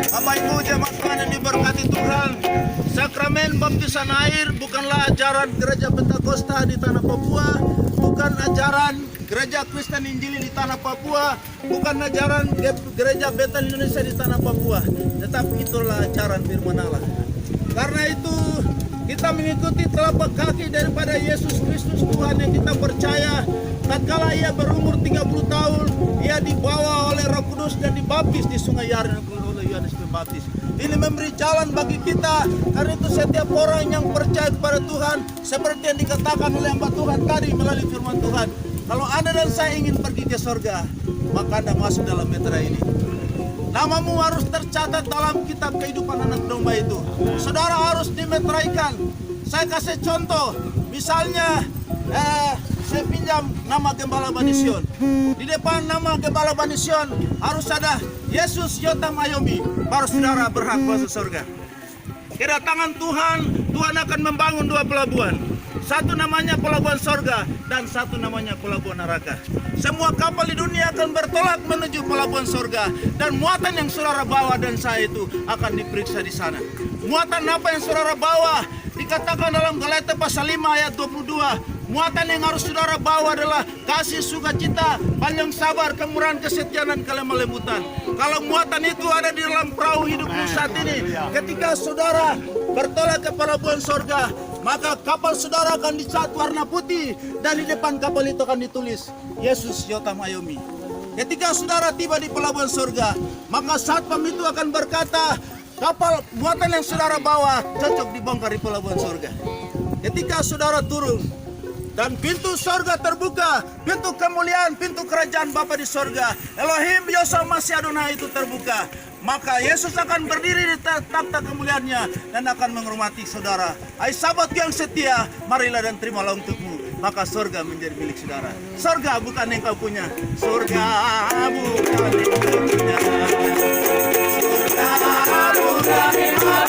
Bapak Ibu jemaat Tuhan yang diberkati Tuhan, sakramen baptisan air bukanlah ajaran gereja Pentakosta di tanah Papua, bukan ajaran gereja Kristen Injili di tanah Papua, bukan ajaran gereja Betel Indonesia di tanah Papua, tetapi itulah ajaran firman Allah. Karena itu kita mengikuti telapak kaki daripada Yesus Kristus Tuhan yang kita percaya. Tatkala ia berumur 30 tahun, ia dibawa oleh Roh Kudus dan dibaptis di Sungai Yarden oleh Yohanes Pembaptis. Ini memberi jalan bagi kita. Karena itu setiap orang yang percaya kepada Tuhan, seperti yang dikatakan oleh hamba Tuhan tadi melalui firman Tuhan, kalau Anda dan saya ingin pergi ke surga, maka Anda masuk dalam meterai ini. Namamu harus tercatat dalam kitab kehidupan anak domba itu. Saudara harus dimeteraikan. Saya kasih contoh, misalnya saya pinjam nama Gembala Bani Sion. Di depan nama Gembala Bani Sion harus ada Yesus Yotam Ayomi, baru saudara berhak masuk surga. Kedatangan Tuhan, Tuhan akan membangun 2 pelabuhan. Satu namanya pelabuhan sorga dan satu namanya pelabuhan neraka. Semua kapal di dunia akan bertolak menuju pelabuhan sorga, dan muatan yang saudara bawa dan saya itu akan diperiksa di sana. Muatan apa yang saudara bawa? Dikatakan dalam Galatia pasal 5 ayat 22. Muatan yang harus saudara bawa adalah kasih, sukacita, panjang sabar, kemurahan, kesetiaan, dan kelemah lembutan. Kalau muatan itu ada di dalam perahu hidupmu saat ini, ketika saudara bertolak ke pelabuhan sorga, maka kapal saudara akan dicat warna putih, dan di depan kapal itu akan ditulis Yesus Yotam Ayomi. Ketika saudara tiba di pelabuhan sorga, maka satpam itu akan berkata, kapal muatan yang saudara bawa cocok dibongkar di pelabuhan sorga. Ketika saudara turun dan pintu sorga terbuka, pintu kemuliaan, pintu kerajaan Bapa di sorga, Elohim Yosua Masih Adonai itu terbuka, maka Yesus akan berdiri di takhta kemuliaannya dan akan menghormati saudara. Hai sahabat yang setia, marilah dan terimalah untukmu, maka sorga menjadi milik saudara. Sorga bukan yang kau punya, sorga bukan yang kau punya, sorga bukan yang kau punya.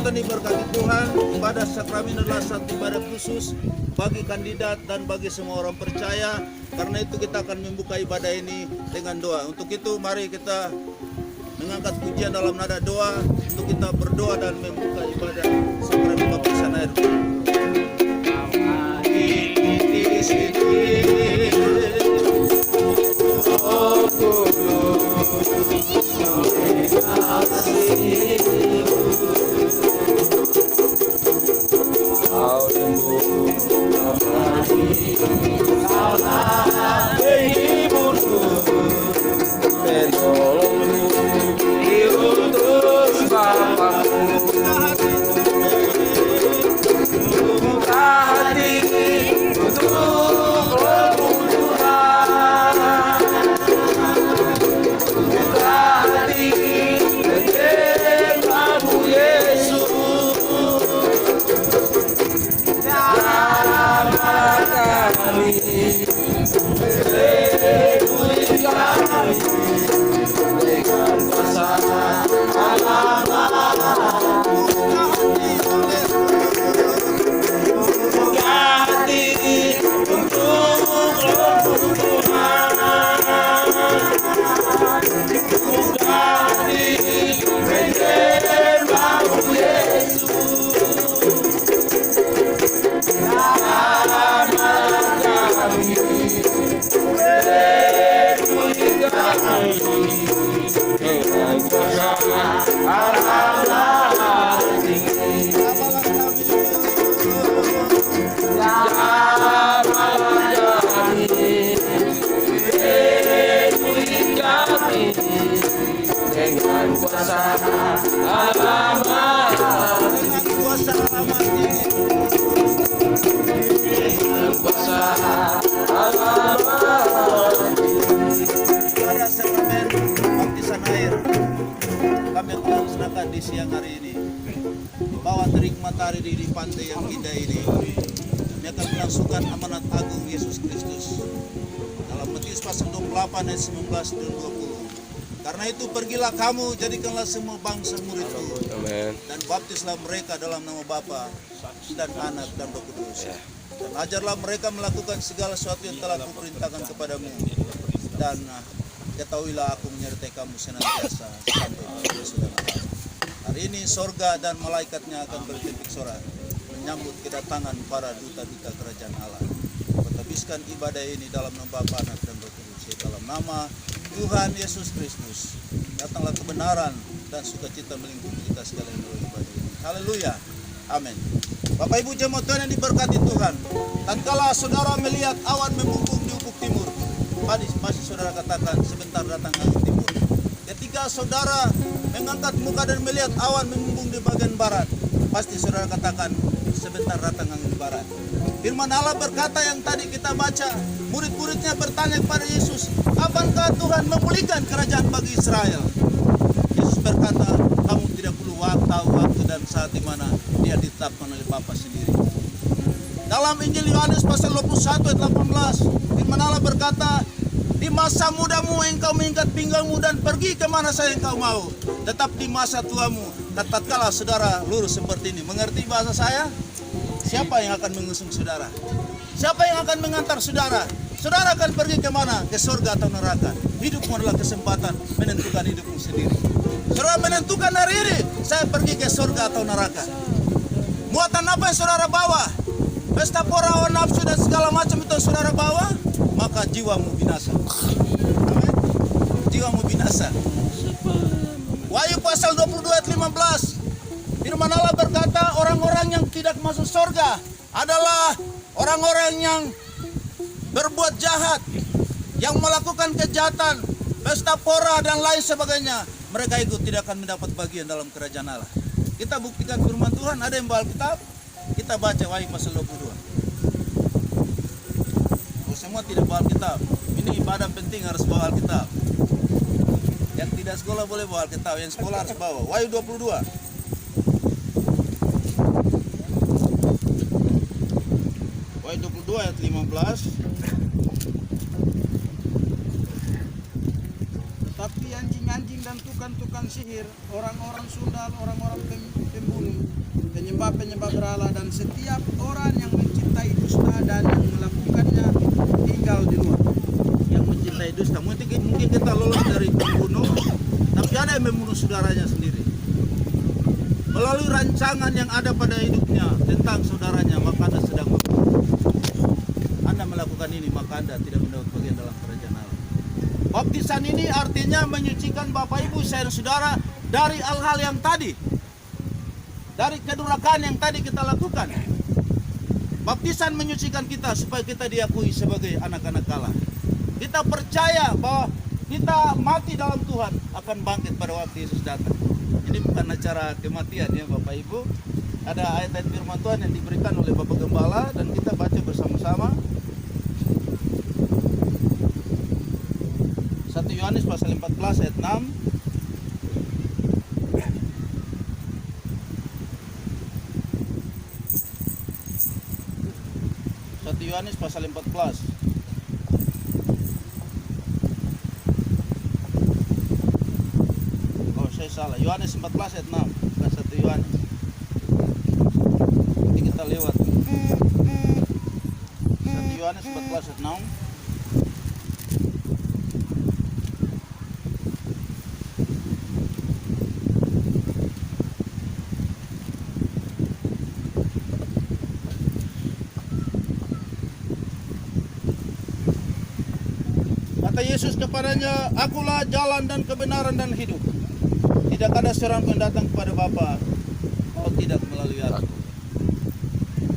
Diberkati Tuhan, ibadah sakramen adalah satu ibadah khusus bagi kandidat dan bagi semua orang percaya. Karena itu kita akan membuka ibadah ini dengan doa. Untuk itu mari kita mengangkat pujian dalam nada doa untuk kita berdoa dan membuka ibadah sakramen baptisan air. Buka hati untuk Dengan kuasa alamat, dengan kuasa mati, dengan kuasa alamat. pada sakramen baptisan air kami akan laksanakan di siang hari ini. Di bawah terik matahari di pantai yang indah ini, kami akan melangsungkan amanat agung Yesus Kristus. Dalam Matius pasal 28 ayat 19 dan 20. Karena itu pergilah kamu, jadikanlah semua bangsa muridku, Amin. dan baptislah mereka dalam nama Bapa dan Anak dan Roh Kudus. Dan ajarlah mereka melakukan segala sesuatu yang telah kuperintahkan kepadamu. Dan ketahuilah aku menyertai kamu senantiasa sampai pada sudah akhir. Hari ini sorga dan malaikatnya akan bertimpik sorak menyambut kedatangan para duta-duta kerajaan Allah. Habiskan ibadah ini dalam nama Bapa, Anak dan Roh Kudus. Dalam nama Tuhan Yesus Kristus, datanglah kebenaran dan sukacita melingkupi kita sekalian melalui ibadah ini. Haleluya. Amin. Bapak Ibu jemaat Tuhan yang diberkati Tuhan, tatkala saudara melihat awan membumbung di ufuk timur, pasti saudara katakan sebentar datang angin timur. Ketika saudara mengangkat muka dan melihat awan membumbung di bagian barat, pasti saudara katakan sebentar datang angin barat. Firman Allah berkata yang tadi kita baca, murid-muridnya bertanya kepada Yesus, apakah Tuhan memulihkan kerajaan bagi Israel? Yesus berkata, kamu tidak perlu tahu waktu dan saat di mana dia ditetapkan oleh Bapa sendiri. Dalam Injil Yohanes pasal 21 ayat 18, firman Allah berkata, di masa mudamu engkau mengikat pinggangmu dan pergi kemana saja engkau mau. Tetap di masa tuamu, tatkala saudara lurus seperti ini. Mengerti bahasa saya? Siapa yang akan mengusung saudara? Siapa yang akan mengantar saudara? Saudara akan pergi kemana? Ke surga atau neraka? Hidupmu adalah kesempatan menentukan hidupmu sendiri. Saudara menentukan hari ini, saya pergi ke surga atau neraka. Muatan apa yang saudara bawa? Pesta pora, hawa nafsu dan segala macam itu saudara bawa, maka jiwamu binasa. Amin. Jiwamu binasa. Wahyu pasal 22 ayat 15. Firman Allah berkata, orang-orang yang tidak masuk surga adalah orang-orang yang berbuat jahat, yang melakukan kejahatan, pesta pora dan lain sebagainya. Mereka itu tidak akan mendapat bagian dalam kerajaan Allah. Kita buktikan firman Tuhan. Ada yang bawa Alkitab? Kita baca Wahyu pasal 22. Semua tidak bawa Alkitab. Ini ibadah penting harus bawa Alkitab. Yang tidak sekolah boleh bawa Alkitab, yang sekolah harus bawa. Wahyu 22. Wahyu 22 ayat 15. Tetapi anjing-anjing dan tukang-tukang sihir, orang-orang sundal, orang-orang pembunuh, penyembah-penyembah berhala, dan setiap orang yang mencintai dusta dan yang melakukannya tinggal di luar. Yang mencintai dusta, mungkin kita lolos dari pembunuh, tapi ada yang membunuh saudaranya sendiri. Melalui rancangan yang ada pada hidupnya tentang saudaranya, maka Anda sedang membunuh. Anda melakukan ini, maka Anda tidak mendapat bagian dalam kerajaan Allah. Baptisan ini artinya menyucikan Bapak Ibu saudara dari hal-hal yang tadi, dari kedurhakaan yang tadi kita lakukan. Baptisan menyucikan kita supaya kita diakui sebagai anak-anak Allah. Kita percaya bahwa kita mati dalam Tuhan akan bangkit pada waktu Yesus datang. Ini bukan acara kematian ya Bapak Ibu. Ada ayat-ayat firman Tuhan yang diberikan oleh Bapak Gembala dan kita baca bersama-sama. 1 Yohanes pasal 14 ayat 6. Yohanes pasal 14. Oh, saya salah. Yohanes 14 ayat 6, bukan 1 Yohanes. Nanti kita lewat. 1 Yohanes 14 ayat 6. Yesus kepadanya, "Akulah jalan dan kebenaran dan hidup. Tidak ada seorang pun yang datang kepada Bapa kalau tidak melalui aku."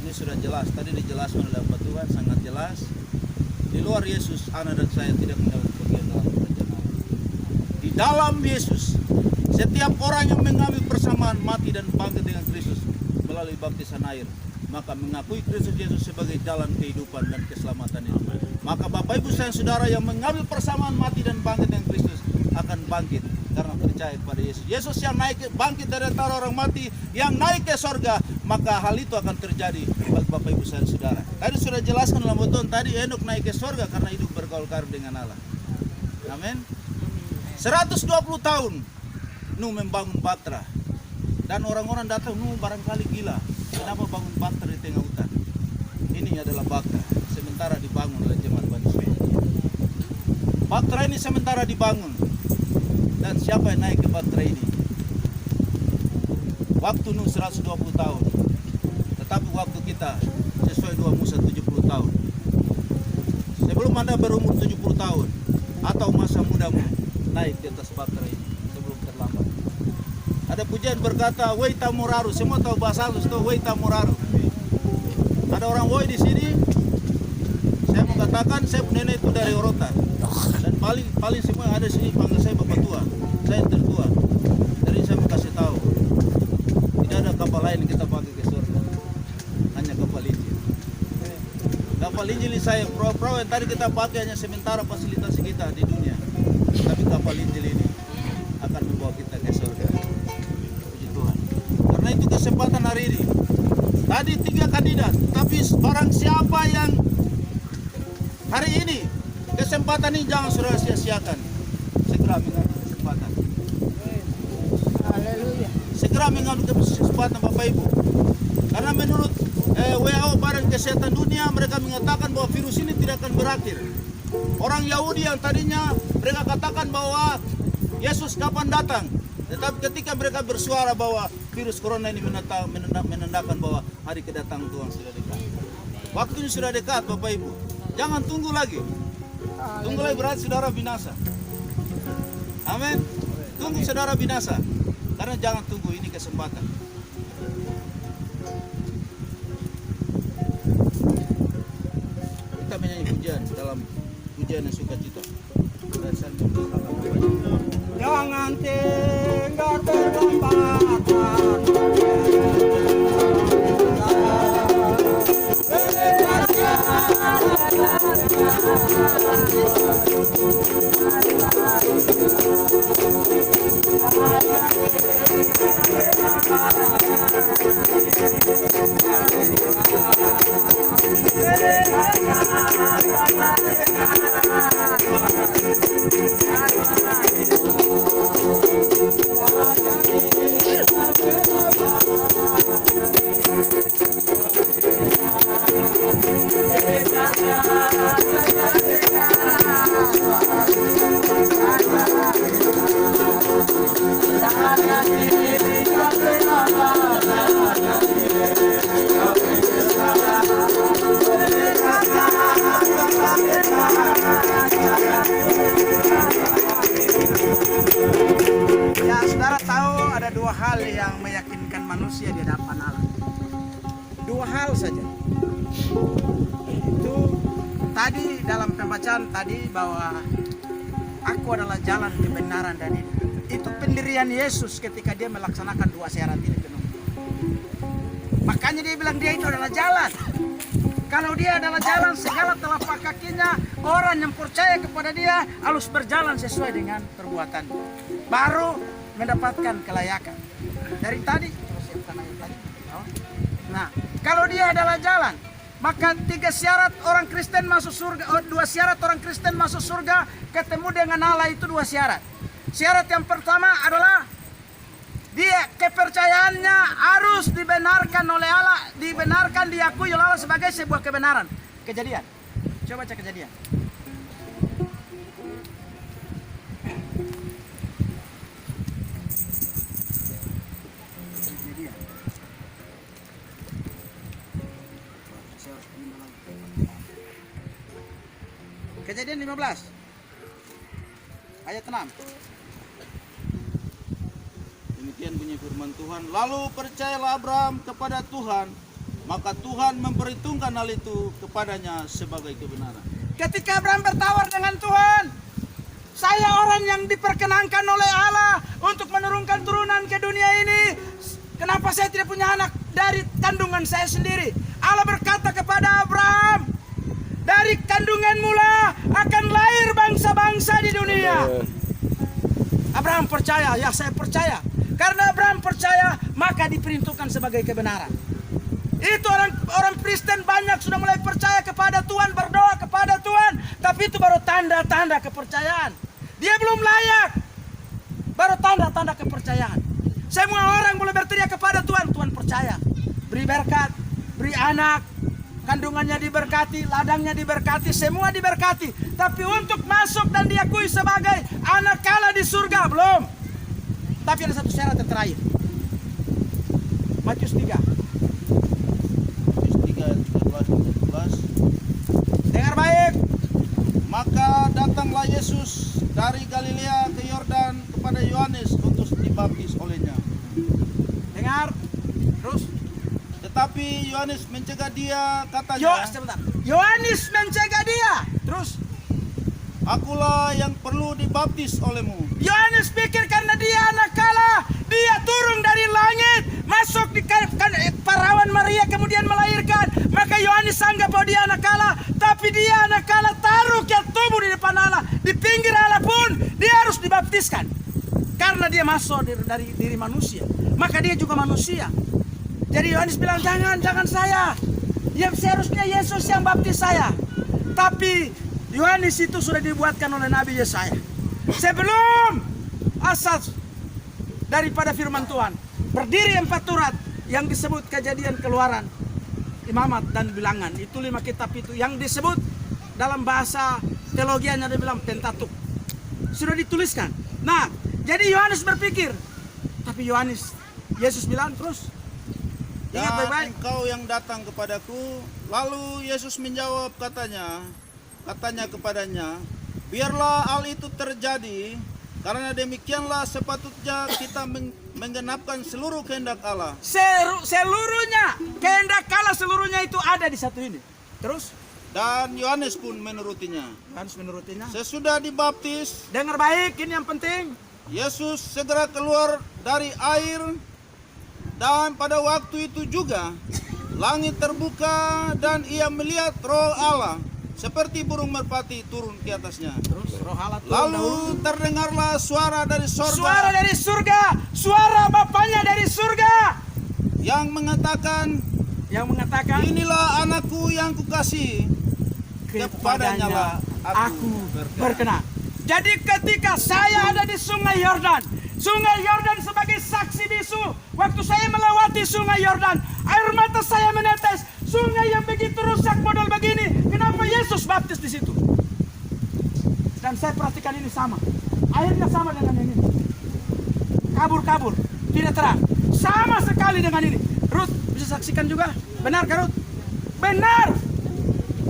Ini sudah jelas, tadi dijelaskan oleh Bapak Tuhan, sangat jelas. Di luar Yesus, Anda dan saya tidak mendapat bagian dalam kerajaan Allah. Di dalam Yesus, setiap orang yang mengambil persamaan mati dan bangkit dengan Kristus melalui baptisan air, maka mengakui Kristus Yesus sebagai jalan kehidupan dan keselamatan ini. Maka Bapak Ibu sayang saudara yang mengambil persamaan mati dan bangkit dengan Kristus akan bangkit karena percaya kepada Yesus. Yesus yang naik bangkit dari antara orang mati, yang naik ke sorga, maka hal itu akan terjadi bagi Bapak Ibu sayang saudara. Tadi sudah jelaskan dalam betul, tadi Henok naik ke sorga karena hidup bergaul karib dengan Allah. Amin. 120 tahun Nuh membangun Batra, dan orang-orang datang, Nuh barangkali gila, kenapa bangun Batra di tengah hutan? Ini adalah Batra, sementara dibangun oleh jemaat Bani Israel. Batra ini sementara dibangun, dan siapa yang naik ke Batra ini? Waktu Nuh 120 tahun, tetapi waktu kita sesuai 2 Musa 70 tahun. Sebelum Anda berumur 70 tahun atau masa mudamu, naik di atas Batra ini sebelum terlambat. Ada pujian berkata, "Woi Tamuraru." Semua tahu bahasa halus tuh, "Woi Tamuraru." Ada orang woi di sini. Saya mau katakan, saya nenek itu dari Orotan, dan paling semua yang ada di sini panggil saya Bapak Tua. Saya yang tertua. Jadi saya mau kasih tahu, tidak ada kapal lain yang kita pakai ke surga, hanya kapal Injil. Kapal Injil ini saya perahu yang tadi kita pakai hanya sementara fasilitasi kita di dunia, tapi kapal Injil ini akan membawa kita ke surga. Puji Tuhan. Karena itu kesempatan hari ini. Tadi 3 kandidat, tapi barang siapa yang hari ini kesempatan ini jangan saudara sia-siakan. Segera mengambil kesempatan. Haleluya. Segera mengambil kesempatan Bapak Ibu. Karena menurut WHO Badan Kesehatan Dunia, mereka mengatakan bahwa virus ini tidak akan berakhir. Orang Yahudi yang tadinya mereka katakan bahwa Yesus kapan datang, tetapi ketika mereka bersuara bahwa virus corona ini menandakan bahwa hari kedatangan Tuhan sudah dekat. Waktunya sudah dekat Bapak Ibu. Jangan tunggu lagi. Tunggu lagi berarti saudara binasa. Amin. Tunggu saudara binasa. Karena jangan tunggu, ini kesempatan. Kita menyanyi pujian dalam pujian yang sukacita. Jangan tinggal terlambat. Ya, saudara tahu ada 2 hal yang meyakinkan manusia di hadapan Allah. 2 hal saja. Itu tadi dalam pembacaan tadi bahwa aku adalah jalan kebenaran dan hidup. Itu pendirian Yesus ketika dia melaksanakan 2 syarat ini penuh. Makanya dia bilang dia itu adalah jalan. Kalau dia adalah jalan, segala telapak kakinya, orang yang percaya kepada dia harus berjalan sesuai dengan perbuatan. Baru mendapatkan kelayakan. Dari tadi, nah, kalau dia adalah jalan, maka 3 syarat orang Kristen masuk surga, 2 syarat orang Kristen masuk surga, ketemu dengan Allah itu 2 syarat. Syarat yang pertama adalah dia kepercayaannya harus dibenarkan oleh Allah, dibenarkan diakui oleh Allah sebagai sebuah kebenaran. Kejadian. Coba baca Kejadian. Kejadian 15. ayat 6. Demikian bunyi firman Tuhan. Lalu percayalah Abraham kepada Tuhan, maka Tuhan memperhitungkan hal itu kepadanya sebagai kebenaran. Ketika Abraham bertawar dengan Tuhan, saya orang yang diperkenankan oleh Allah untuk menurunkan turunan ke dunia ini. Kenapa saya tidak punya anak dari kandungan saya sendiri? Allah berkata kepada Abraham, dari kandunganmu lah akan lahir bangsa-bangsa di dunia. Abraham percaya, ya saya percaya. Karena Abraham percaya, maka diperhitungkan sebagai kebenaran. Itu orang Kristen banyak sudah mulai percaya kepada Tuhan, berdoa kepada Tuhan, tapi itu baru tanda-tanda kepercayaan. Dia belum layak, baru tanda-tanda kepercayaan. Semua orang boleh berteriak kepada Tuhan, Tuhan percaya, beri berkat, beri anak, kandungannya diberkati, ladangnya diberkati, semua diberkati. Tapi untuk masuk dan diakui sebagai anak Allah di surga, belum. Tapi ada satu syarat yang terakhir. Matius 3. Matius 3 ayat 13-14. Dengar baik. Maka datanglah Yesus dari Galilea ke Yordan kepada Yohanes untuk dibaptis olehnya. Dengar. Terus. Tetapi Yohanes mencegah dia, katanya, Sebentar. Yohanes mencegah dia. Terus. Akulah yang perlu dibaptis olehmu. Yohanes pikir karena dia anak Allah, dia turun dari langit, masuk di perawan Maria kemudian melahirkan. Maka Yohanes anggap bahwa dia anak Allah, tapi dia anak Allah taruh ke tubuh di depan Allah, di pinggir Allah pun dia harus dibaptiskan. Karena dia masuk dari diri manusia, maka dia juga manusia. Jadi Yohanes bilang, jangan saya. Ya seharusnya Yesus yang baptis saya. Tapi Yohanes itu sudah dibuatkan oleh Nabi Yesaya. Sebelum asas daripada firman Tuhan, berdiri 4 surat yang disebut Kejadian, Keluaran, Imamat, dan Bilangan. Itu 5 kitab itu yang disebut dalam bahasa teologianya dibilang Pentatuk. Sudah dituliskan. Nah, jadi Yohanes berpikir, tapi Yesus bilang terus, ingat Dan baik-baik. engkau yang datang kepadaku. Lalu Yesus menjawab, katanya kepadanya, biarlah hal itu terjadi, karena demikianlah sepatutnya kita menggenapkan seluruh kehendak Allah. Seluruhnya kehendak Allah, seluruhnya itu ada di satu ini. Terus Dan Yohanes pun menurutinya. Yohanes menurutinya. Sesudah dibaptis, Dengar baik, ini yang penting. Yesus segera keluar dari air, dan pada waktu itu juga langit terbuka dan ia melihat Roh Allah seperti burung merpati turun ke atasnya. Terus Roh Allah turun dahulu. Lalu terdengarlah suara dari sorga, Suara dari surga, suara Bapaknya dari surga yang mengatakan, inilah anakku yang kukasihi, kepadanya lah aku berkenan. Jadi ketika saya ada di Sungai Yordan sebagai saksi bisu, waktu saya melewati Sungai Yordan, air mata saya menetes. Sungai yang begitu rusak model begini, kenapa Yesus baptis di situ? Dan saya perhatikan ini sama, airnya sama dengan ini, kabur, tidak terang, sama sekali dengan ini. Ruth bisa saksikan juga, benar kan Ruth? Benar.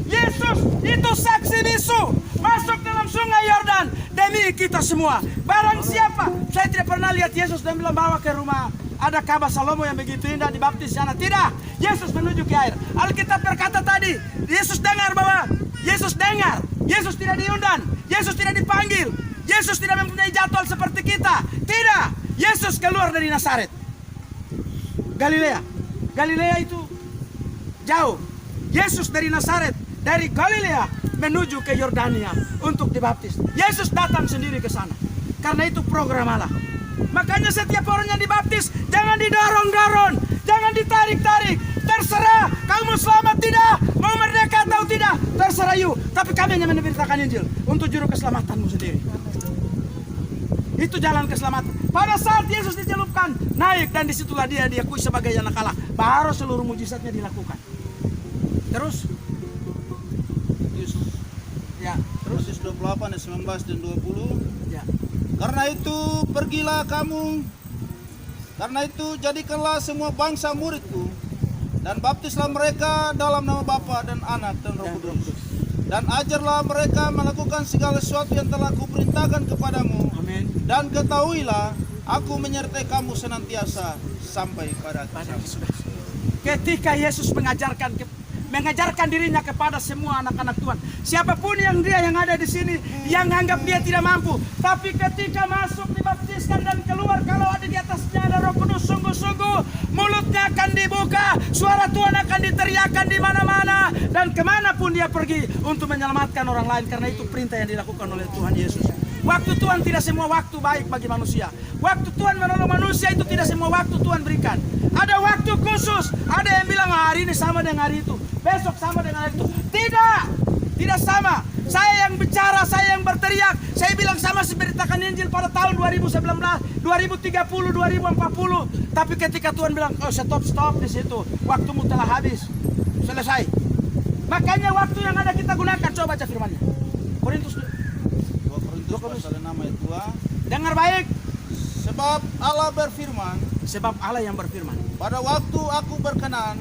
Yesus itu saksi bisu masuk dalam Sungai Yordan demi kita semua. Barang siapa, saya tidak pernah lihat Yesus dan bilang bawa ke rumah ada Ka'bah Salomo yang begitu indah dibaptis sana. Tidak, Yesus menuju ke air. Alkitab berkata tadi, Yesus dengar, Yesus tidak diundang, Yesus tidak dipanggil, Yesus tidak mempunyai jadwal seperti kita. Tidak, Yesus keluar dari Nazaret, Galilea itu jauh. Yesus dari Nazaret, dari Galilea menuju ke Yordania untuk dibaptis. Yesus datang sendiri ke sana. Karena itu program Allah. Makanya setiap orang yang dibaptis jangan didorong-dorong, jangan ditarik-tarik. Terserah kamu selamat tidak, mau merdeka atau tidak, terserah you. Tapi kami hanya memberitakan Injil untuk juru keselamatanmu sendiri. Itu jalan keselamatan. Pada saat Yesus dicelupkan, naik, dan disitulah dia diakui sebagai anak Allah. Baru seluruh mujizatnya dilakukan. Terus ya, Terus 28 ayat 19 dan 20. ya. Karena itu pergilah kamu, karena itu jadikanlah semua bangsa muridku, dan baptislah mereka dalam nama Bapa dan Anak dan Roh Kudus. Dan ajarlah mereka melakukan segala sesuatu yang telah kuperintahkan kepadamu. Amin. Dan ketahuilah, aku menyertai kamu senantiasa sampai pada akhir. Ketika Yesus mengajarkan dirinya kepada semua anak-anak Tuhan, siapapun yang ada di sini yang anggap dia tidak mampu, tapi ketika masuk dibaptiskan dan keluar, kalau ada di atasnya ada Roh Kudus, sungguh-sungguh mulutnya akan dibuka, suara Tuhan akan diteriakkan di mana-mana, dan kemanapun dia pergi untuk menyelamatkan orang lain, karena itu perintah yang dilakukan oleh Tuhan Yesus. Waktu Tuhan tidak semua waktu baik bagi manusia. Waktu Tuhan menolong manusia itu tidak semua waktu Tuhan berikan. Ada waktu khusus. Ada yang bilang hari ini sama dengan hari itu, besok sama dengan hari itu. Tidak sama. Saya yang bicara, saya yang berteriak. Saya bilang sama seberitakan Injil pada tahun 2019, 2030, 2040. Tapi ketika Tuhan bilang, oh stop di situ, waktumu telah habis, selesai. Makanya waktu yang ada kita gunakan. Coba baca firman-Nya. Korintus 2 pasal 6 ayat 2. Dengar baik. Sebab Allah berfirman, Sebab Allah yang berfirman, pada waktu aku berkenan,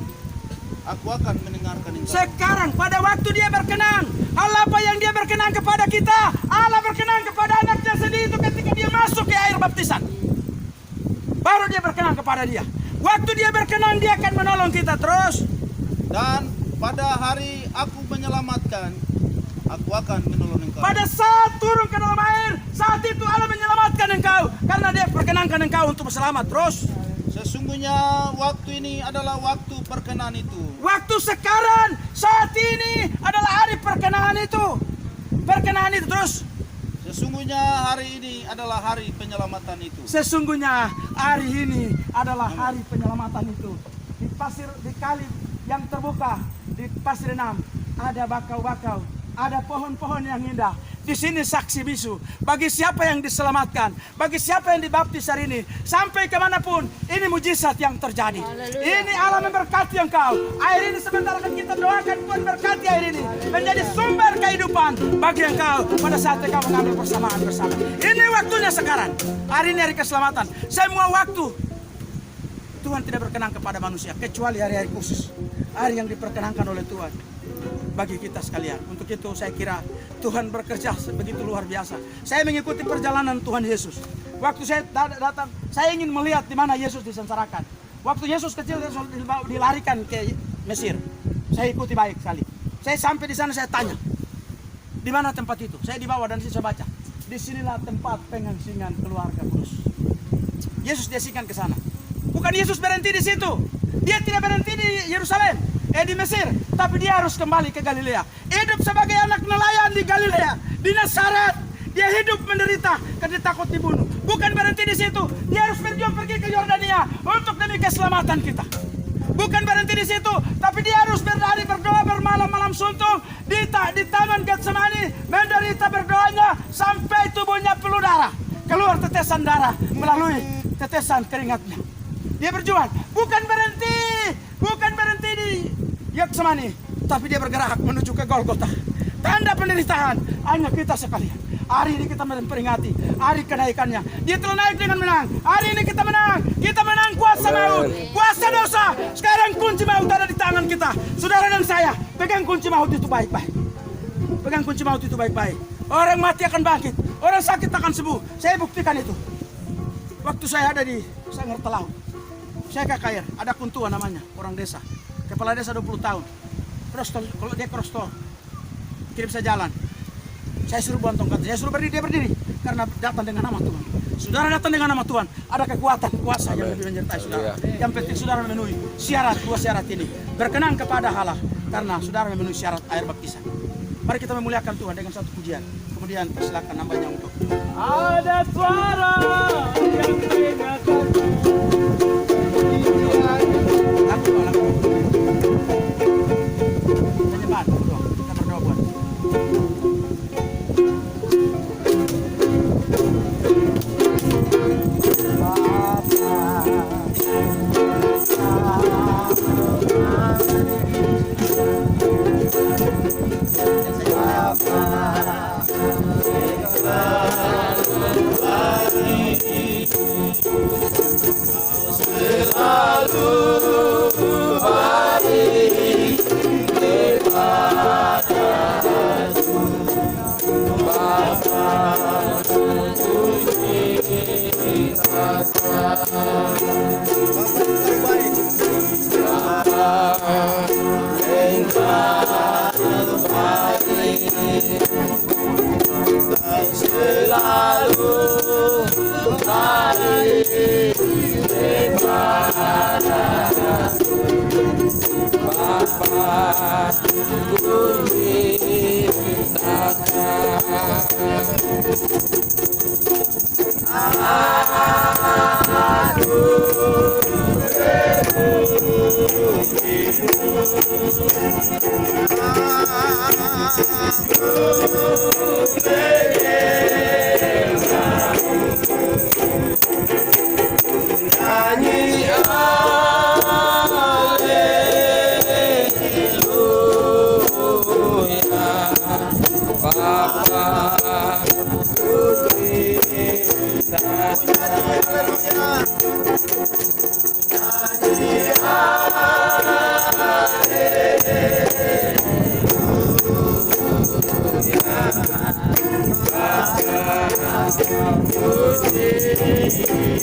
aku akan mendengarkan engkau. sekarang pada waktu dia berkenan, Allah apa yang dia berkenan kepada kita? Allah berkenan kepada anaknya sendiri itu ketika dia masuk ke air baptisan. Baru dia berkenan kepada dia. Waktu dia berkenan, dia akan menolong kita terus. Dan pada hari aku menyelamatkan, aku akan menolong engkau. Pada saat turun ke dalam air, saat itu Allah menyelamatkan engkau, karena dia perkenankan engkau untuk selamat terus. Sesungguhnya waktu ini adalah waktu perkenan itu. Waktu sekarang, saat ini adalah hari perkenanan itu. Perkenanan itu terus. Sesungguhnya hari ini adalah hari penyelamatan itu. Sesungguhnya hari ini adalah hari penyelamatan itu. Di kali yang terbuka, di pasir enam, ada bakau-bakau, ada pohon-pohon yang indah. Di sini saksi bisu bagi siapa yang diselamatkan, bagi siapa yang dibaptis hari ini, sampai kemanapun, ini mujizat yang terjadi. Ini Allah memberkati engkau. Air ini sebentar akan kita doakan, Tuhan berkati air ini menjadi sumber kehidupan bagi engkau pada saat engkau mengambil persamaan bersama. Ini waktunya sekarang. Hari ini hari keselamatan. Semua waktu Tuhan tidak berkenan kepada manusia, kecuali hari-hari khusus, hari yang diperkenankan oleh Tuhan bagi kita sekalian. Untuk itu saya kira Tuhan bekerja begitu luar biasa. Saya mengikuti perjalanan Tuhan Yesus. Waktu saya datang, saya ingin melihat di mana Yesus disengsarakan. Waktu Yesus kecil dilarikan ke Mesir, saya ikuti baik sekali. Saya sampai di sana, saya tanya, di mana tempat itu? Saya dibawa dan saya baca, disinilah tempat pengasingan keluarga kudus. Yesus diasingkan ke sana. Bukan Yesus berhenti di situ. Dia tidak berhenti di Yerusalem, di Mesir, tapi dia harus kembali ke Galilea. Hidup sebagai anak nelayan di Galilea, di Nazaret. Dia hidup menderita karena takut dibunuh. Bukan berhenti di situ. Dia harus berjuang pergi ke Yordania untuk demi keselamatan kita. Bukan berhenti di situ, tapi dia harus berlari, berdoa, bermalam-malam suntuk di taman Getsemani, menderita berdoanya sampai tubuhnya penuh darah. Keluar tetesan darah melalui tetesan keringatnya. Dia berjuang, bukan berhenti di Getsemani, tapi dia bergerak menuju ke Golgota. Tanda penderitaan hanya kita sekalian. Hari ini kita memperingati hari kenaikannya. Dia telah naik dengan menang. Hari ini kita menang. Kita menang kuasa maut, kuasa dosa. Sekarang kunci maut ada di tangan kita. Saudara dan saya, pegang kunci maut itu baik-baik. Pegang kunci maut itu baik-baik. Orang mati akan bangkit, orang sakit akan sembuh. Saya buktikan itu. Waktu saya ada di Sanggar Telau, saya ke KKR, ada Kuntua namanya, orang desa. Kepala desa 20 tahun. Kalau dia krostol, kirim saya jalan. Saya suruh buang tongkat, saya suruh berdiri, dia berdiri. Karena datang dengan nama Tuhan. Saudara datang dengan nama Tuhan, ada kekuatan, kuasa yang lebih menyertai saudara. Yang penting saudara memenuhi dua syarat ini. Berkenan kepada Allah, karena saudara memenuhi syarat air baptisan. Mari kita memuliakan Tuhan dengan satu pujian. Kemudian persilakan nambahnya untuk Ada suara yang mengingatkan lagu. Penyembahan, berdoa. Kita berdoa buat. Bapa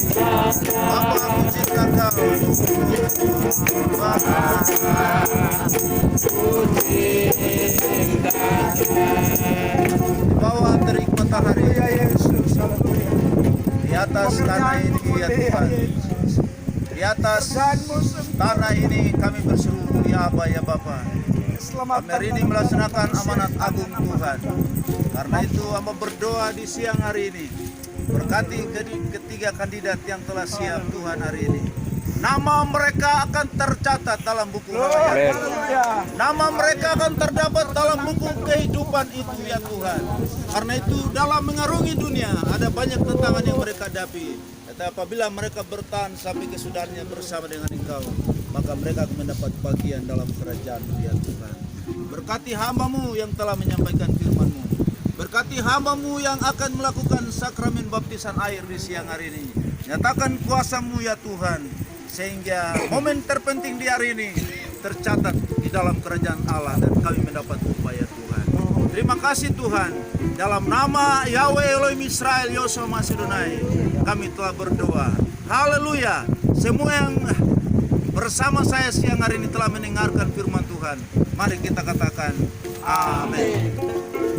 Bapa, aku cinta Kau. Di bawah terik matahari, di atas tanah ini ya Tuhan, di atas tanah ini kami berseru ya Aba ya Bapa. Kami hari ini melaksanakan amanat agung Tuhan. Karena itu hamba berdoa di siang hari ini, berkati ketiga kandidat yang telah siap Tuhan hari ini. Nama mereka akan tercatat dalam buku hayat. Nama mereka akan terdapat dalam buku kehidupan itu ya Tuhan. Karena itu dalam mengarungi dunia ada banyak tantangan yang mereka hadapi. Tetapi apabila mereka bertahan sampai kesudahannya bersama dengan Engkau, maka mereka akan mendapat bagian dalam kerajaan ya Tuhan. Berkati hamba-Mu yang telah menyampaikan firman-Mu. Berkati hamba-Mu yang akan melakukan sakramen baptisan air di siang hari ini. Nyatakan kuasa-Mu ya Tuhan, sehingga momen terpenting di hari ini tercatat di dalam kerajaan Allah dan kami mendapat upaya Tuhan. Terima kasih Tuhan. Dalam nama Yahweh Elohim Israel Yosua Masedonai kami telah berdoa. Haleluya. Semua yang bersama saya siang hari ini telah mendengarkan firman Tuhan. Mari kita katakan amin.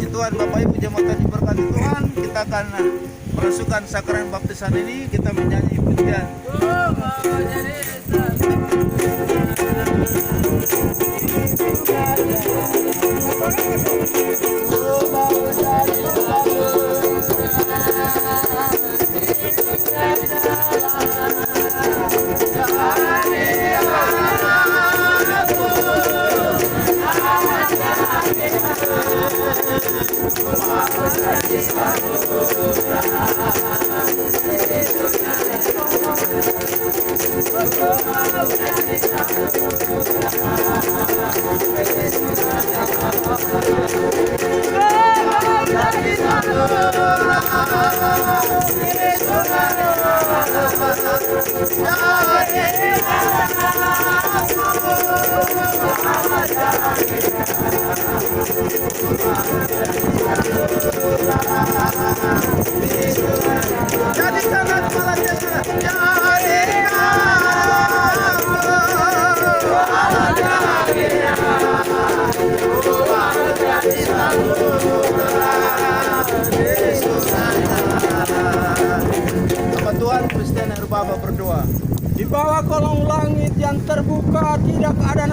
Tuhan, Bapak Ibu jemaat diberkati Tuhan. Kita akan merasukan sakramen baptisan ini. Kita menyanyi pujian.